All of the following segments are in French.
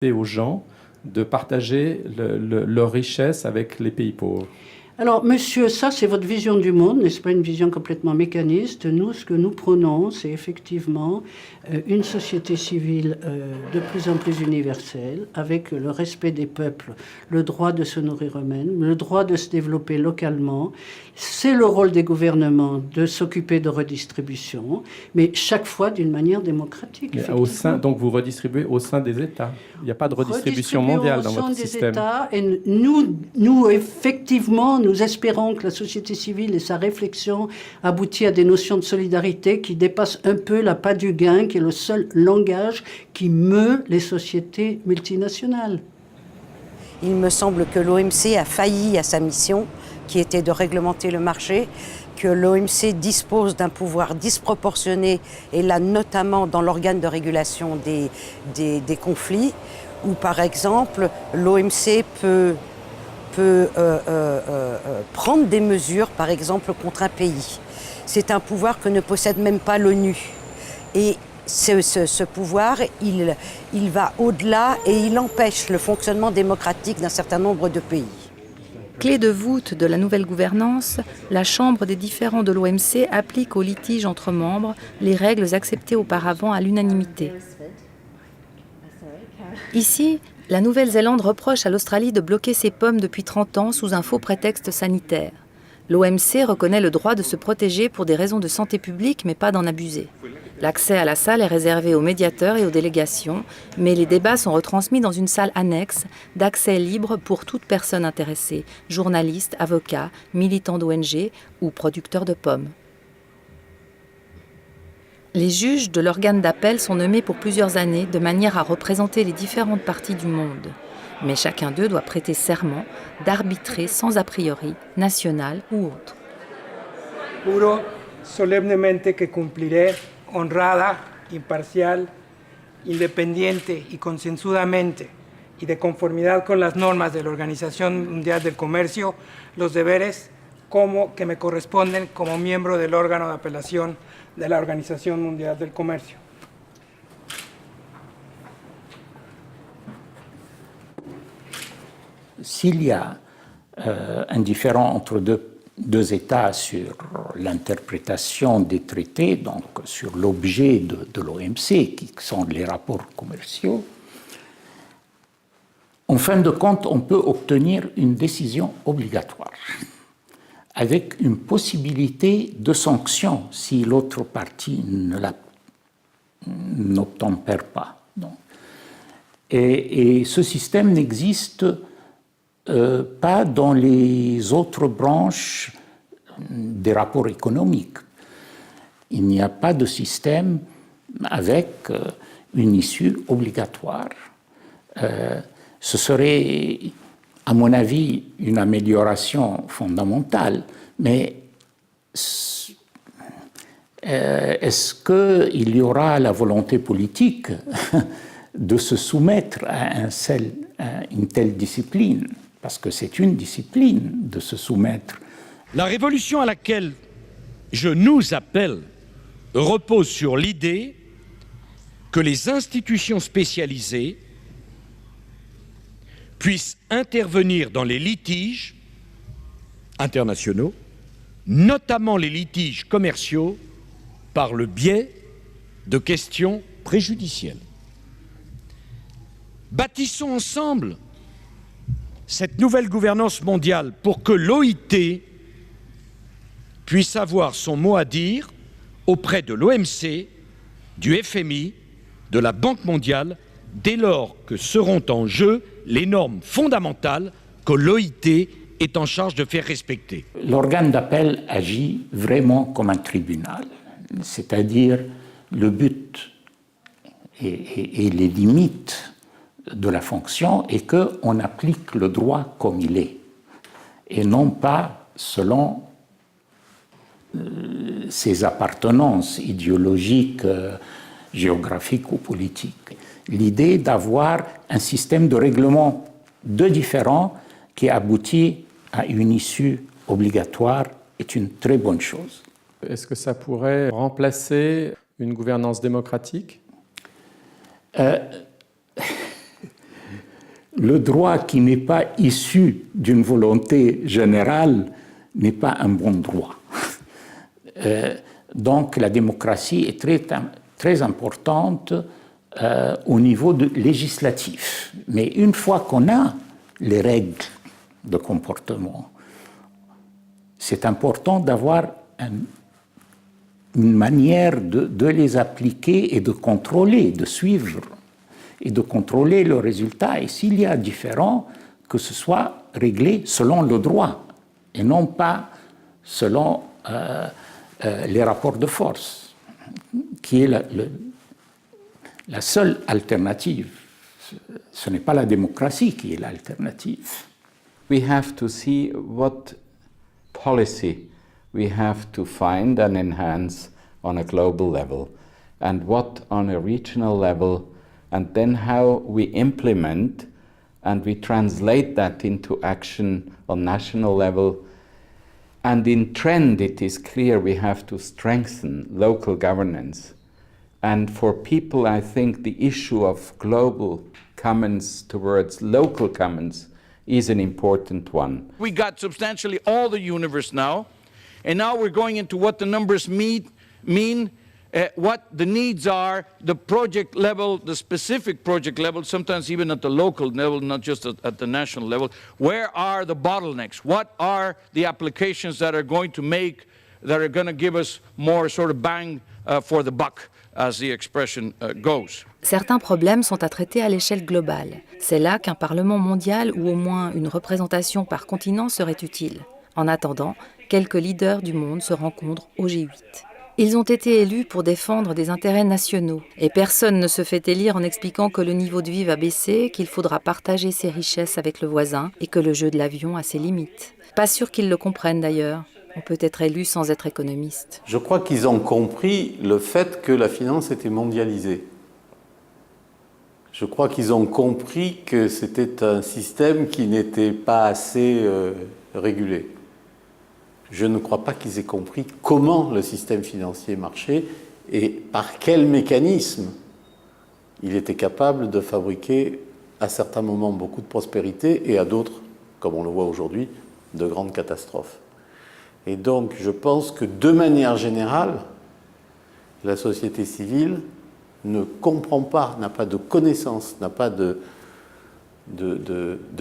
et aux gens de partager leur richesse avec les pays pauvres. Alors, monsieur, ça, c'est votre vision du monde, n'est-ce pas une vision complètement mécaniste? Nous, ce que nous prônons, c'est effectivement une société civile de plus en plus universelle, avec le respect des peuples, le droit de se nourrir eux-mêmes, le droit de se développer localement. C'est le rôle des gouvernements de s'occuper de redistribution, mais chaque fois d'une manière démocratique. Donc vous redistribuez au sein des États. Il n'y a pas de redistribution mondiale dans votre système. États, et nous, effectivement, nous espérons que la société civile et sa réflexion aboutissent à des notions de solidarité qui dépassent un peu l'appât du gain, qui est le seul langage qui meut les sociétés multinationales. Il me semble que l'OMC a failli à sa mission, qui était de réglementer le marché, que l'OMC dispose d'un pouvoir disproportionné, et là notamment dans l'organe de régulation des conflits, où par exemple l'OMC peut prendre des mesures, par exemple, contre un pays. C'est un pouvoir que ne possède même pas l'ONU. Et ce pouvoir, il va au-delà et il empêche le fonctionnement démocratique d'un certain nombre de pays. Clé de voûte de la nouvelle gouvernance, la Chambre des différends de l'OMC applique aux litiges entre membres les règles acceptées auparavant à l'unanimité. Ici, la Nouvelle-Zélande reproche à l'Australie de bloquer ses pommes depuis 30 ans sous un faux prétexte sanitaire. L'OMC reconnaît le droit de se protéger pour des raisons de santé publique, mais pas d'en abuser. L'accès à la salle est réservé aux médiateurs et aux délégations, mais les débats sont retransmis dans une salle annexe d'accès libre pour toute personne intéressée, journalistes, avocats, militants d'ONG ou producteurs de pommes. Les juges de l'organe d'appel sont nommés pour plusieurs années de manière à représenter les différentes parties du monde. Mais chacun d'eux doit prêter serment d'arbitrer sans a priori, national ou autre. Juro solemnemente que cumpliré honrada, imparcial, independiente y concienzudamente y de conformidad con las normas de la Organización Mundial del Comercio los deberes como que me corresponden como miembro del órgano de apelación de la Organización Mundial del Comercio. S'il y a un différend entre deux États sur l'interprétation des traités, donc sur l'objet de l'OMC, qui sont les rapports commerciaux, en fin de compte, on peut obtenir une décision obligatoire, avec une possibilité de sanction si l'autre partie n'obtempère pas. Non. Et ce système n'existe pas dans les autres branches des rapports économiques. Il n'y a pas de système avec une issue obligatoire. Ce serait, à mon avis, une amélioration fondamentale, mais est-ce qu'il y aura la volonté politique de se soumettre à une telle discipline? Parce que c'est une discipline de se soumettre. La révolution à laquelle je nous appelle repose sur l'idée que les institutions spécialisées puissent intervenir dans les litiges internationaux, notamment les litiges commerciaux, par le biais de questions préjudicielles. Bâtissons ensemble cette nouvelle gouvernance mondiale pour que l'OIT puisse avoir son mot à dire auprès de l'OMC, du FMI, de la Banque mondiale, dès lors que seront en jeu les normes fondamentales que l'OIT est en charge de faire respecter. L'organe d'appel agit vraiment comme un tribunal, c'est-à-dire le but et les limites de la fonction est qu'on applique le droit comme il est, et non pas selon ses appartenances idéologiques, géographiques ou politiques. L'idée d'avoir un système de règlement de différends qui aboutit à une issue obligatoire est une très bonne chose. Est-ce que ça pourrait remplacer une gouvernance démocratique ? le droit qui n'est pas issu d'une volonté générale n'est pas un bon droit. Donc la démocratie est très importante au niveau législatif. Mais une fois qu'on a les règles de comportement, c'est important d'avoir une manière de les appliquer et de contrôler, de suivre et de contrôler le résultat. Et s'il y a différent, que ce soit réglé selon le droit et non pas selon les rapports de force, qui est la seule alternative. Ce n'est pas la démocratie qui est l'alternative. We have to see what policy we have to find and enhance on a global level, and what on a regional level, and then how we implement and we translate that into action on national level. And in trend, it is clear we have to strengthen local governance. And for people, I think the issue of global commons towards local commons is an important one. We got substantially all the universe now, and now we're going into what the numbers mean, what the needs are, the project level, the specific project level, sometimes even at the local level, not just at the national level. Where are the bottlenecks? What are the applications that are going to give us more sort of bang for the buck, as the expression goes? Certains problèmes sont à traiter à l'échelle globale. C'est là qu'un Parlement mondial ou au moins une représentation par continent serait utile. En attendant, quelques leaders du monde se rencontrent au G8. Ils ont été élus pour défendre des intérêts nationaux. Et personne ne se fait élire en expliquant que le niveau de vie va baisser, qu'il faudra partager ses richesses avec le voisin et que le jeu de l'avion a ses limites. Pas sûr qu'ils le comprennent d'ailleurs. On peut être élu sans être économiste. Je crois qu'ils ont compris le fait que la finance était mondialisée. Je crois qu'ils ont compris que c'était un système qui n'était pas assez régulé. Je ne crois pas qu'ils aient compris comment le système financier marchait et par quel mécanisme il était capable de fabriquer à certains moments beaucoup de prospérité et à d'autres, comme on le voit aujourd'hui, de grandes catastrophes. Et donc je pense que de manière générale, la société civile ne comprend pas, n'a pas de connaissance, n'a pas de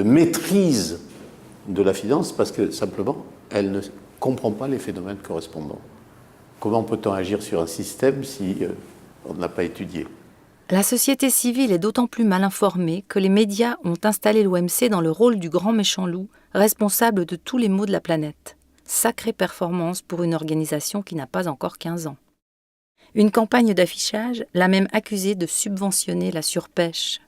maîtrise de la finance parce que simplement elle ne comprend pas les phénomènes correspondants. Comment peut-on agir sur un système si on ne l'a pas étudié ? La société civile est d'autant plus mal informée que les médias ont installé l'OMC dans le rôle du grand méchant loup, responsable de tous les maux de la planète. Sacrée performance pour une organisation qui n'a pas encore 15 ans. Une campagne d'affichage l'a même accusée de subventionner la surpêche.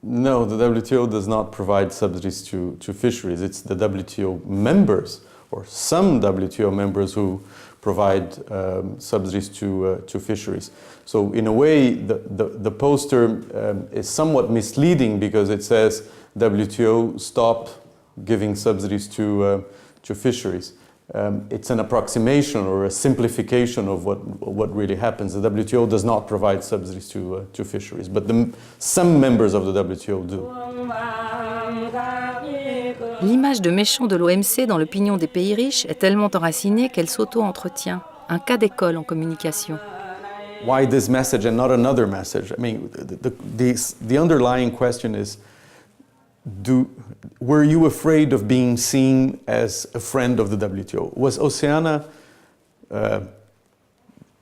No, the WTO does not provide subsidies to fisheries. It's the WTO members, or some WTO members, who provide subsidies to fisheries. So in a way, the poster is somewhat misleading because it says WTO stop giving subsidies to fisheries. It's an approximation or a simplification of what really happens. The WTO does not provide subsidies to fisheries, but some members of the WTO do. L'image de méchant de l'OMC dans l'opinion des pays riches est tellement enracinée qu'elle s'auto-entretient. Un cas d'école en communication. Why this message and not another message? I mean, the underlying question is, were you afraid of being seen as a friend of the WTO? Was Oceana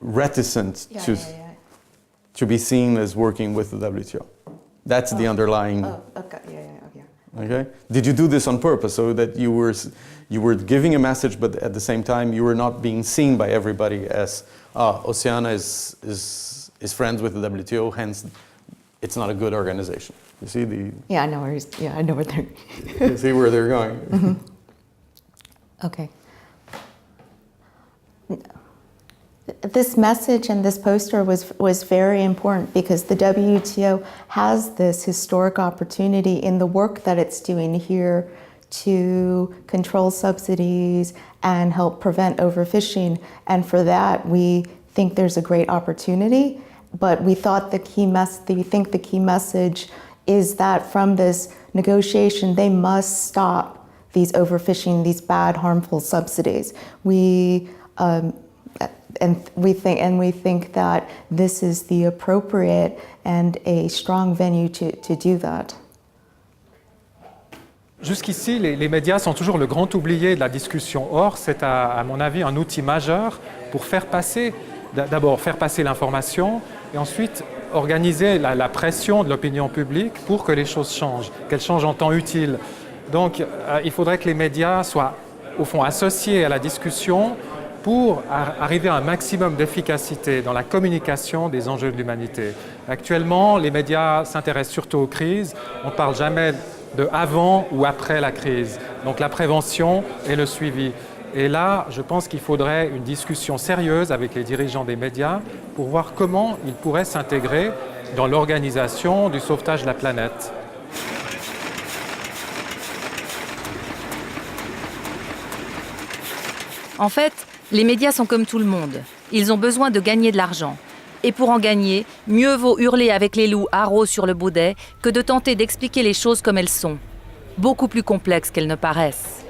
reticent to be seen as working with the WTO? That's the underlying... Oh, okay, yeah. Okay? Did you do this on purpose so that you were giving a message, but at the same time you were not being seen by everybody as Oceana is friends with the WTO, hence it's not a good organization. You see the... Yeah, I know where I know where they're... You see where they're going. Mm-hmm. Okay. This message and this poster was very important because the WTO has this historic opportunity in the work that it's doing here to control subsidies and help prevent overfishing. And for that, we think there's a great opportunity. But we thought the key message is that from this negotiation, they must stop these overfishing, these bad, harmful subsidies. We think that this is the appropriate and a strong venue to do that. Jusqu'ici, les médias sont toujours le grand oublié de la discussion. Or, c'est à mon avis un outil majeur pour d'abord faire passer l'information et ensuite organiser la pression de l'opinion publique pour que les choses changent, qu'elles changent en temps utile. Donc, il faudrait que les médias soient, au fond, associés à la discussion pour arriver à un maximum d'efficacité dans la communication des enjeux de l'humanité. Actuellement, les médias s'intéressent surtout aux crises. On ne parle jamais de avant ou après la crise. Donc la prévention et le suivi. Et là, je pense qu'il faudrait une discussion sérieuse avec les dirigeants des médias pour voir comment ils pourraient s'intégrer dans l'organisation du sauvetage de la planète. En fait, les médias sont comme tout le monde. Ils ont besoin de gagner de l'argent. Et pour en gagner, mieux vaut hurler avec les loups haro sur le baudet que de tenter d'expliquer les choses comme elles sont. Beaucoup plus complexes qu'elles ne paraissent.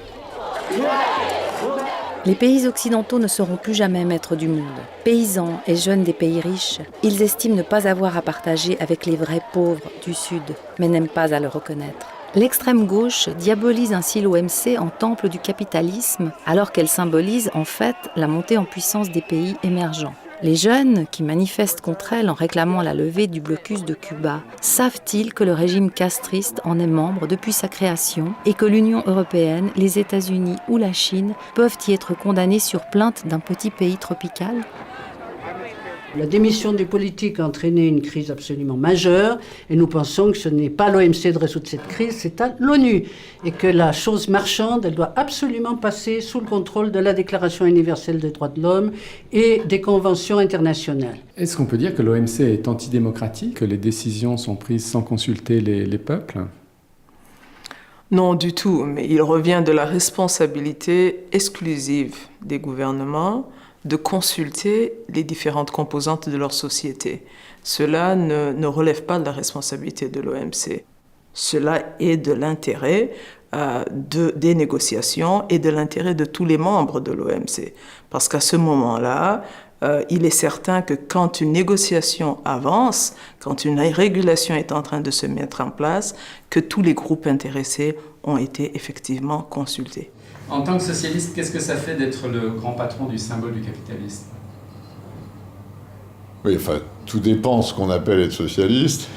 Les pays occidentaux ne seront plus jamais maîtres du monde. Paysans et jeunes des pays riches, ils estiment ne pas avoir à partager avec les vrais pauvres du Sud, mais n'aiment pas à le reconnaître. L'extrême gauche diabolise ainsi l'OMC en temple du capitalisme, alors qu'elle symbolise en fait la montée en puissance des pays émergents. Les jeunes, qui manifestent contre elle en réclamant la levée du blocus de Cuba, savent-ils que le régime castriste en est membre depuis sa création et que l'Union européenne, les États-Unis ou la Chine peuvent y être condamnés sur plainte d'un petit pays tropical ? La démission des politiques a entraîné une crise absolument majeure et nous pensons que ce n'est pas l'OMC de résoudre cette crise, c'est à l'ONU. Et que la chose marchande, elle doit absolument passer sous le contrôle de la Déclaration universelle des droits de l'homme et des conventions internationales. Est-ce qu'on peut dire que l'OMC est antidémocratique, que les décisions sont prises sans consulter les peuples ? Non, du tout, mais il revient de la responsabilité exclusive des gouvernements de consulter les différentes composantes de leur société. Cela ne relève pas de la responsabilité de l'OMC. Cela est de l'intérêt des négociations et de l'intérêt de tous les membres de l'OMC. Parce qu'à ce moment-là, il est certain que quand une négociation avance, quand une régulation est en train de se mettre en place, que tous les groupes intéressés ont été effectivement consultés. En tant que socialiste, qu'est-ce que ça fait d'être le grand patron du symbole du capitalisme ? Oui, enfin, tout dépend ce qu'on appelle être socialiste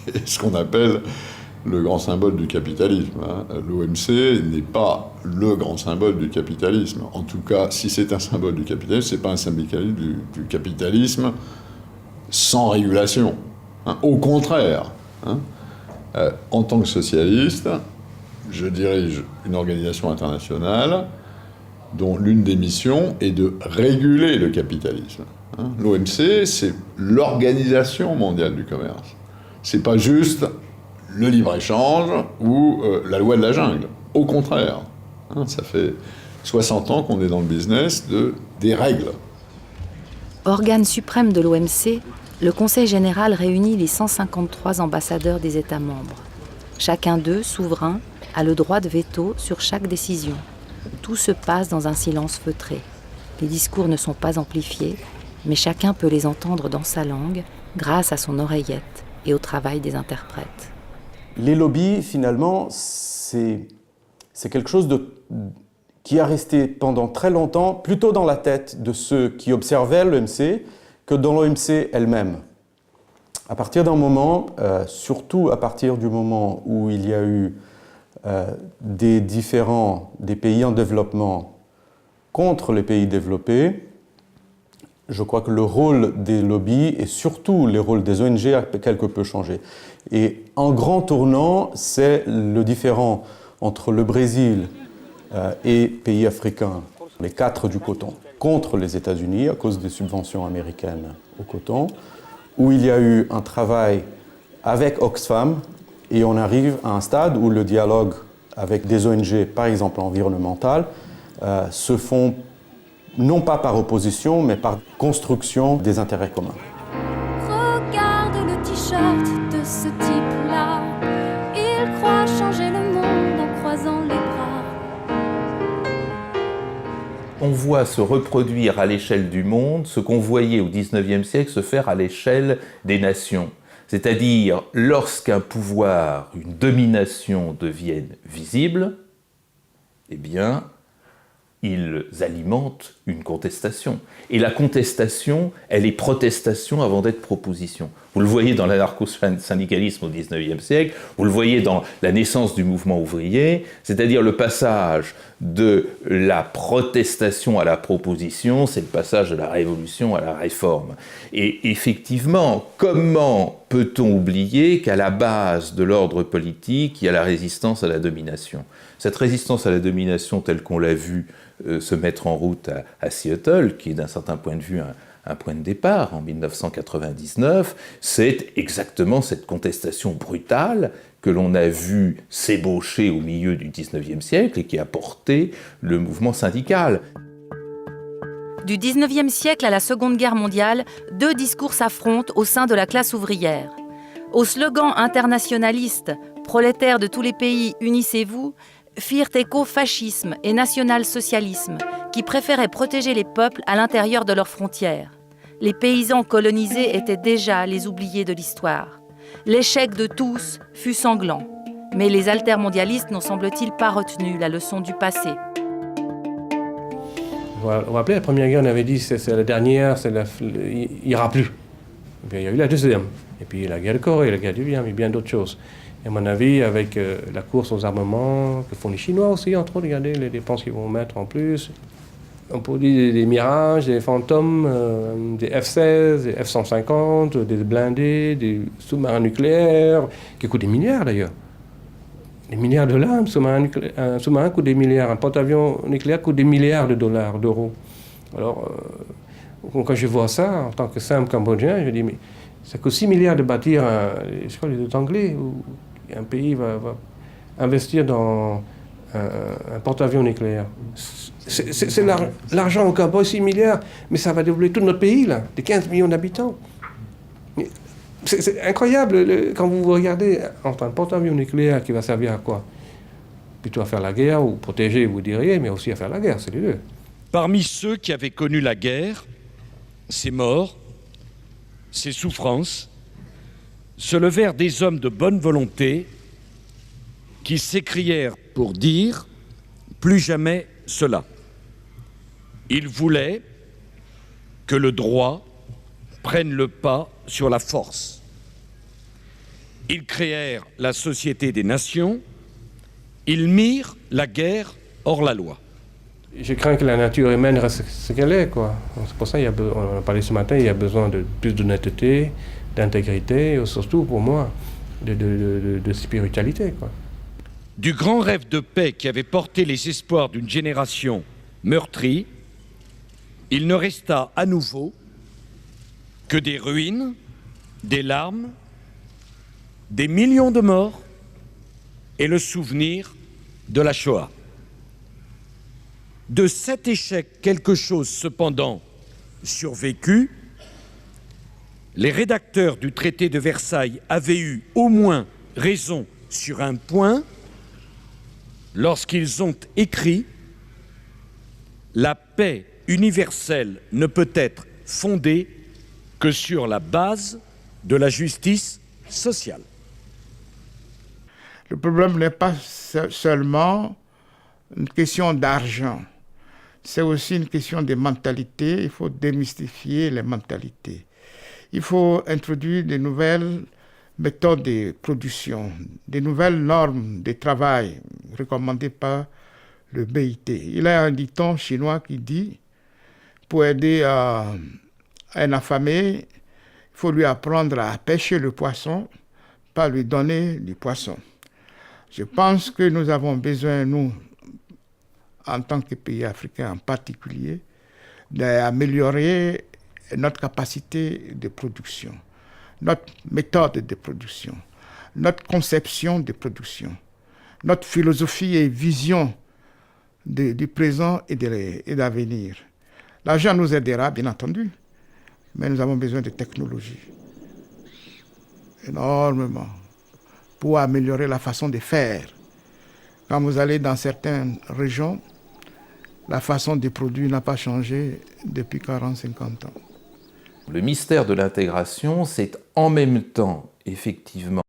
et ce qu'on appelle le grand symbole du capitalisme. L'OMC n'est pas le grand symbole du capitalisme. En tout cas, si c'est un symbole du capitalisme, c'est pas un symbole du capitalisme sans régulation. Au contraire, en tant que socialiste, je dirige une organisation internationale dont l'une des missions est de réguler le capitalisme. L'OMC, c'est l'Organisation mondiale du commerce. C'est pas juste le libre-échange ou la loi de la jungle. Au contraire, ça fait 60 ans qu'on est dans le business des règles. Organe suprême de l'OMC, le Conseil général réunit les 153 ambassadeurs des États membres. Chacun d'eux, souverain, a le droit de veto sur chaque décision. Tout se passe dans un silence feutré. Les discours ne sont pas amplifiés, mais chacun peut les entendre dans sa langue grâce à son oreillette et au travail des interprètes. Les lobbies, finalement, c'est quelque chose qui a resté pendant très longtemps plutôt dans la tête de ceux qui observaient l'OMC que dans l'OMC elle-même. À partir d'un moment, surtout à partir du moment où il y a eu des pays en développement contre les pays développés, je crois que le rôle des lobbies et surtout le rôle des ONG a quelque peu changé. Et un grand tournant, c'est le différend entre le Brésil et pays africains, les 4 du coton, contre les États-Unis à cause des subventions américaines au coton, où il y a eu un travail avec Oxfam et on arrive à un stade où le dialogue avec des ONG, par exemple environnementales, se font non pas par opposition, mais par construction des intérêts communs. Regarde le t-shirt de ce type-là. on voit se reproduire à l'échelle du monde ce qu'on voyait au XIXe siècle se faire à l'échelle des nations. C'est-à-dire, lorsqu'un pouvoir, une domination deviennent visibles, eh bien, ils alimentent une contestation. Et la contestation, elle est protestation avant d'être proposition. Vous le voyez dans l'anarcho-syndicalisme au XIXe siècle, vous le voyez dans la naissance du mouvement ouvrier, c'est-à-dire le passage de la protestation à la proposition, c'est le passage de la révolution à la réforme. Et effectivement, comment peut-on oublier qu'à la base de l'ordre politique, il y a la résistance à la domination ? Cette résistance à la domination telle qu'on l'a vue se mettre en route à Seattle, qui est d'un certain point de vue un point de départ en 1999, c'est exactement cette contestation brutale que l'on a vu s'ébaucher au milieu du XIXe siècle et qui a porté le mouvement syndical. Du XIXe siècle à la Seconde Guerre mondiale, deux discours s'affrontent au sein de la classe ouvrière. Au slogan internationaliste « Prolétaires de tous les pays, unissez-vous », firent écho fascisme et national-socialisme, qui préféraient protéger les peuples à l'intérieur de leurs frontières. Les paysans colonisés étaient déjà les oubliés de l'histoire. L'échec de tous fut sanglant, mais les altermondialistes n'ont semble-t-il pas retenu la leçon du passé. Vous vous rappelez, la Première Guerre, on avait dit c'est la dernière, il n'y aura plus. Et puis, il y a eu la Deuxième, et puis la guerre de Corée, la guerre du Vietnam, et bien d'autres choses. Et à mon avis, avec la course aux armements que font les Chinois aussi, entre autres, regardez les dépenses qu'ils vont mettre en plus. On produit des Mirages, des Phantom, des F-16, des F-150, des blindés, des sous-marins nucléaires, qui coûtent des milliards d'ailleurs. Des milliards de dollars, un sous-marin coûte des milliards, un porte-avions nucléaire coûte des milliards de dollars, d'euros. Alors, quand je vois ça, en tant que simple Cambodgien, je dis, mais ça coûte 6 milliards de bâtir, je crois, les Anglais, où un pays va investir dans un porte-avions nucléaire. C'est l'argent au Cambodge, 6 milliards, mais ça va développer tout notre pays, là, de 15 millions d'habitants. C'est incroyable, quand vous regardez entre un porte-avions nucléaire qui va servir à quoi? Plutôt à faire la guerre, ou protéger, vous diriez, mais aussi à faire la guerre, c'est les deux. Parmi ceux qui avaient connu la guerre, ces morts, ces souffrances, se levèrent des hommes de bonne volonté qui s'écrièrent pour dire « plus jamais cela ». Ils voulaient que le droit prenne le pas sur la force. Ils créèrent la Société des Nations, ils mirent la guerre hors la loi. Je crains que la nature humaine reste ce qu'elle est, quoi. C'est pour ça, on en a parlé ce matin, il y a besoin de plus d'honnêteté, d'intégrité, et surtout pour moi, de spiritualité, quoi. Du grand rêve de paix qui avait porté les espoirs d'une génération meurtrie, il ne resta à nouveau que des ruines, des larmes, des millions de morts et le souvenir de la Shoah. De cet échec, quelque chose cependant survécut. Les rédacteurs du traité de Versailles avaient eu au moins raison sur un point lorsqu'ils ont écrit « La paix universelle ne peut être fondée que sur la base de la justice sociale ». Le problème n'est pas seulement une question d'argent. C'est aussi une question de mentalité. Il faut démystifier les mentalités. Il faut introduire de nouvelles méthodes de production, de nouvelles normes de travail recommandées par le BIT. Il y a un dicton chinois qui dit, pour aider un affamé, il faut lui apprendre à pêcher le poisson, pas lui donner du poisson. Je pense que nous avons besoin, nous, en tant que pays africain en particulier, d'améliorer notre capacité de production, notre méthode de production, notre conception de production, notre philosophie et vision du présent et de l'avenir. L'argent nous aidera, bien entendu, mais nous avons besoin de technologie, énormément, pour améliorer la façon de faire. Quand vous allez dans certaines régions, la façon de produire n'a pas changé depuis 40-50 ans. Le mystère de l'intégration, c'est en même temps, effectivement,